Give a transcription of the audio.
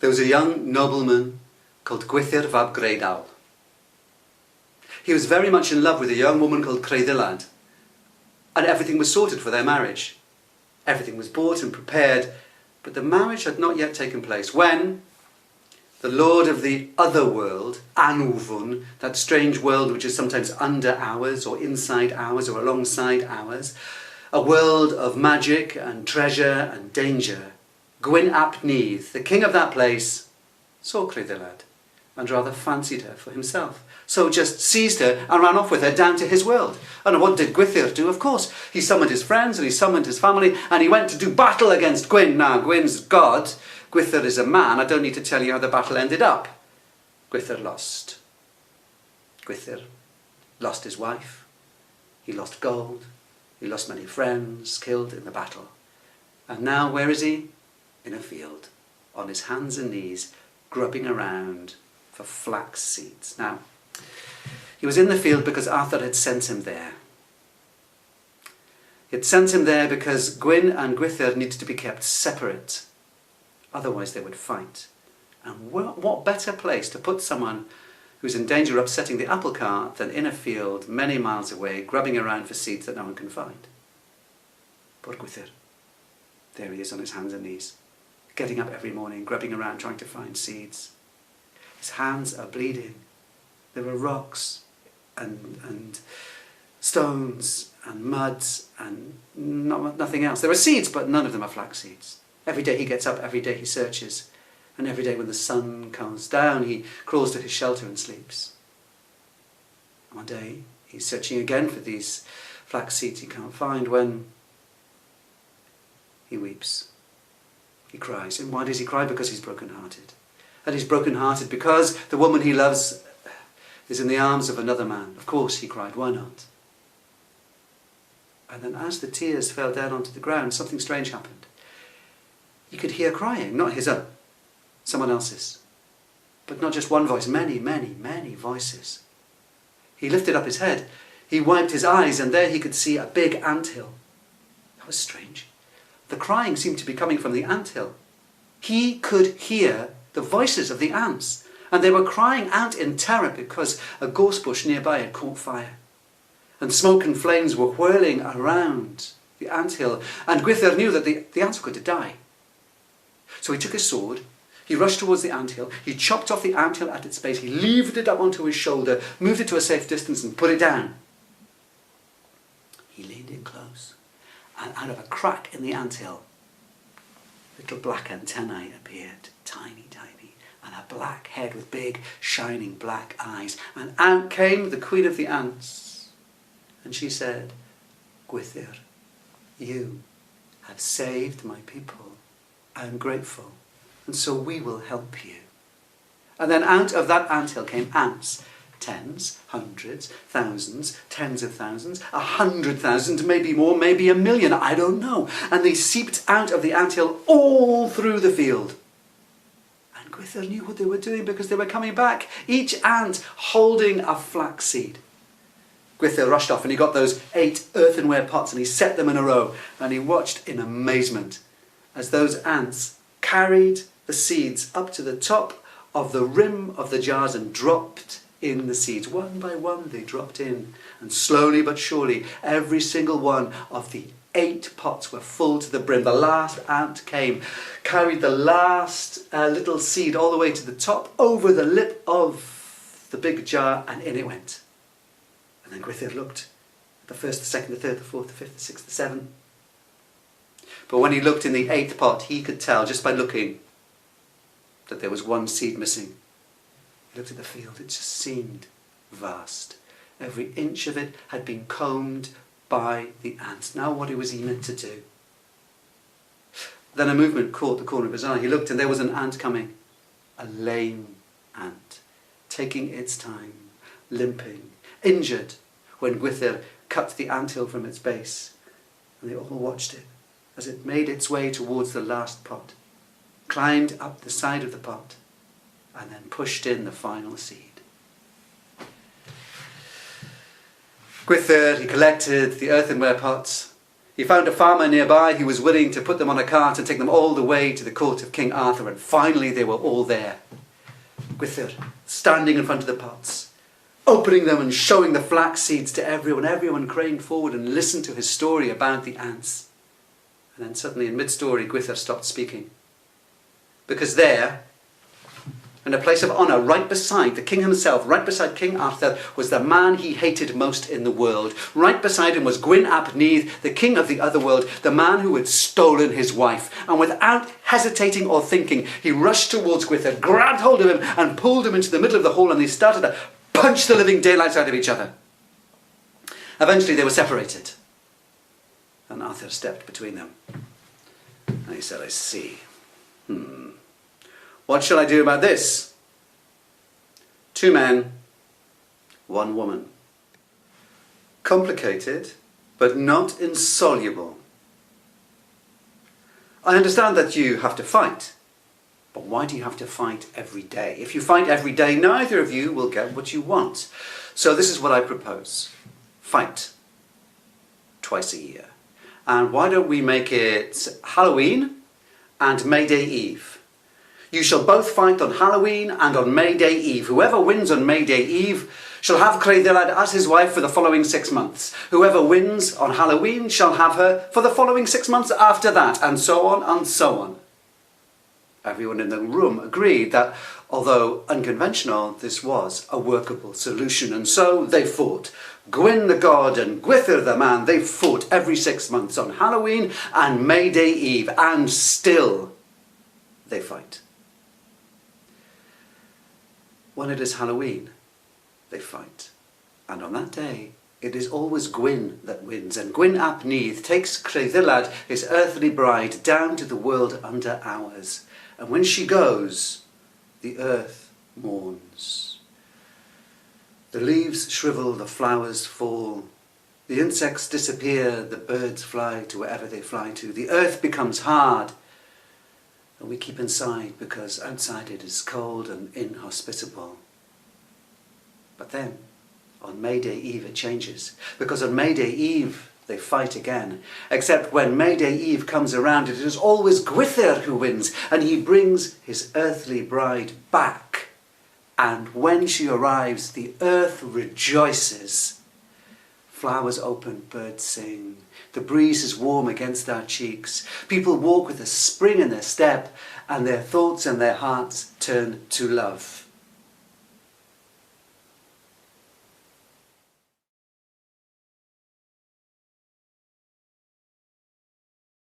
there was a young nobleman called Culhwch fab Greidal. He was very much in love with a young woman called Creidilad, and everything was sorted for their marriage. Everything was bought and prepared, but the marriage had not yet taken place when the lord of the Otherworld, Olwen, that strange world which is sometimes under ours or inside ours or alongside ours, a world of magic and treasure and danger, Gwyn ap Nudd, the king of that place, saw Creidilad and rather fancied her for himself. So just seized her and ran off with her down to his world. And what did Culhwch do? Of course, he summoned his friends and he summoned his family and he went to do battle against Gwyn. Now, Gwyn's god, Culhwch is a man. I don't need to tell you how the battle ended up. Culhwch lost. Culhwch lost his wife. He lost gold. He lost many friends, killed in the battle. And now, where is he? In a field, on his hands and knees, grubbing around for flax seeds. Now, he was in the field because Arthur had sent him there. He had sent him there because Gwyn and Culhwch needed to be kept separate. Otherwise they would fight. And what better place to put someone who's in danger of upsetting the apple cart than in a field many miles away, grubbing around for seeds that no one can find. Poor Culhwch. There he is on his hands and knees, getting up every morning, grubbing around trying to find seeds. His hands are bleeding. There are rocks and stones and mud and nothing else. There are seeds, but none of them are flax seeds. Every day he gets up, every day he searches, and every day when the sun comes down, he crawls to his shelter and sleeps. And one day he's searching again for these flax seeds he can't find when he weeps. He cries. And why does he cry? Because he's broken-hearted. And he's broken-hearted because the woman he loves is in the arms of another man. Of course he cried, why not? And then as the tears fell down onto the ground, something strange happened. He could hear crying, not his own, someone else's. But not just one voice, many, many, many voices. He lifted up his head, he wiped his eyes, and there he could see a big anthill. That was strange. The crying seemed to be coming from the anthill. He could hear the voices of the ants, and they were crying out in terror because a gorse bush nearby had caught fire. And smoke and flames were whirling around the anthill, and Culhwch knew that the ants were going to die. So he took his sword, he rushed towards the anthill, he chopped off the anthill at its base, he levered it up onto his shoulder, moved it to a safe distance and put it down. He leaned in close, and out of a crack in the anthill, little black antennae appeared, tiny, tiny, and a black head with big, shining black eyes. And out came the queen of the ants. And she said, Culhwch, you have saved my people. I am grateful, and so we will help you. And then out of that anthill came ants, tens, hundreds, thousands, tens of thousands, 100,000, maybe more, maybe 1,000,000, I don't know. And they seeped out of the anthill all through the field. And Culhwch knew what they were doing because they were coming back, each ant holding a flax seed. Culhwch rushed off and he got those 8 earthenware pots and he set them in a row, and he watched in amazement as those ants carried the seeds up to the top of the rim of the jars and dropped in the seeds. One by one they dropped in, and slowly but surely every single one of the 8 pots were full to the brim. The last ant came, carried the last little seed all the way to the top, over the lip of the big jar, and in it went. And then Culhwch looked at the first, the second, the third, the fourth, the fifth, the sixth, the seventh. But when he looked in the 8th pot, he could tell just by looking that there was one seed missing. He looked at the field, it just seemed vast. Every inch of it had been combed by the ants. Now what was he meant to do? Then a movement caught the corner of his eye. He looked and there was an ant coming. A lame ant, taking its time, limping, injured, when Culhwch cut the anthill from its base. And they all watched it as it made its way towards the last pot, climbed up the side of the pot, and then pushed in the final seed. Culhwch, he collected the earthenware pots, He found a farmer nearby who was willing to put them on a cart and take them all the way to the court of King Arthur, and finally they were all there. Gwythyr standing in front of the pots, opening them and showing the flax seeds to everyone. Everyone craned forward and listened to his story about the ants. And then suddenly in mid-story, Gwythyr stopped speaking. Because there, in a place of honour, right beside the king himself, right beside King Arthur, was the man he hated most in the world. Right beside him was Gwyn ap Nudd, the king of the Otherworld, the man who had stolen his wife. And without hesitating or thinking, he rushed towards Gwythyr, grabbed hold of him and pulled him into the middle of the hall, and they started to punch the living daylights out of each other. Eventually they were separated, and Arthur stepped between them. And he said, I see. What shall I do about this? 2 men, 1 woman. Complicated, but not insoluble. I understand that you have to fight, but why do you have to fight every day? If you fight every day, neither of you will get what you want. So this is what I propose. Fight twice a year. And why don't we make it Halloween and May Day Eve? You shall both fight on Halloween and on May Day Eve. Whoever wins on May Day Eve shall have Creiddyllad as his wife for the following 6 months. Whoever wins on Halloween shall have her for the following 6 months after that, and so on and so on. Everyone in the room agreed that, although unconventional, this was a workable solution, and so they fought. Gwyn the god and Gwythyr the man, they fought every 6 months on Halloween and May Day Eve, and still they fight. When it is Halloween, they fight. And on that day, it is always Gwyn that wins. And Gwyn ap Nudd takes Creiddyllad, his earthly bride, down to the world under ours. And when she goes, the earth mourns. The leaves shrivel, the flowers fall. The insects disappear, the birds fly to wherever they fly to. The earth becomes hard. And we keep inside because outside it is cold and inhospitable. But then, on May Day Eve it changes. Because on May Day Eve they fight again. Except when May Day Eve comes around, it is always Gwythyr who wins. And he brings his earthly bride back. And when she arrives, the earth rejoices. Flowers open, birds sing. The breeze is warm against our cheeks. People walk with a spring in their step, and their thoughts and their hearts turn to love.